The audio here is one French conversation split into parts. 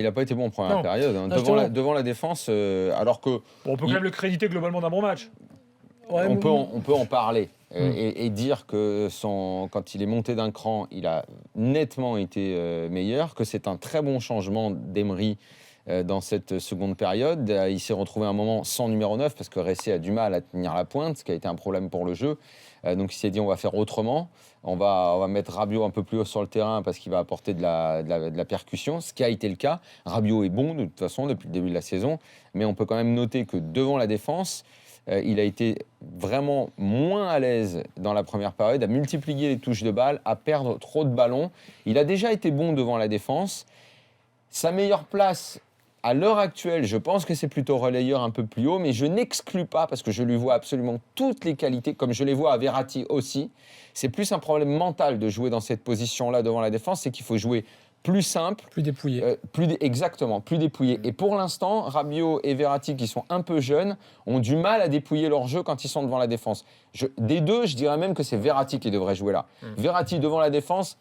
Il n'a pas été bon en première Non. période. Non, justement. Devant la défense, alors que Bon, on peut quand même le créditer globalement d'un bon match. Ouais, on mais- peut en parler Mm. et dire que quand il est monté d'un cran, il a nettement été meilleur, que c'est un très bon changement d'Emery dans cette seconde période. Il s'est retrouvé un moment sans numéro 9 parce que Ressé a du mal à tenir la pointe, ce qui a été un problème pour le jeu. Donc il s'est dit on va faire autrement, on va mettre Rabiot un peu plus haut sur le terrain parce qu'il va apporter de la percussion, ce qui a été le cas. Rabiot est bon de toute façon depuis le début de la saison, mais on peut quand même noter que devant la défense, il a été vraiment moins à l'aise dans la première période, à multiplier les touches de balle, à perdre trop de ballons. Il a déjà été bon devant la défense. Sa meilleure place à l'heure actuelle, je pense que c'est plutôt relayeur un peu plus haut, mais je n'exclus pas, parce que je lui vois absolument toutes les qualités, comme je les vois à Verratti aussi. C'est plus un problème mental de jouer dans cette position-là devant la défense, c'est qu'il faut jouer plus simple, Plus dépouillé. exactement, plus dépouillé. Et pour l'instant, Rabiot et Verratti, qui sont un peu jeunes, ont du mal à dépouiller leur jeu quand ils sont devant la défense. Des deux, je dirais même que c'est Verratti qui devrait jouer là. Verratti devant la défense,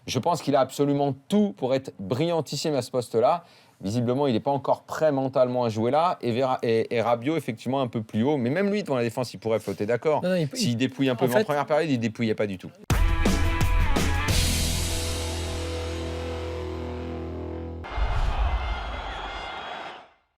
je pense qu'il a absolument tout pour être brillantissime à ce poste-là. Visiblement, il n'est pas encore prêt mentalement à jouer là. Et Rabiot, effectivement, un peu plus haut. Mais même lui, devant la défense, il pourrait flotter, d'accord. Non, non, S'il dépouille un peu. en Mais en fait- première période, il ne dépouillait pas du tout.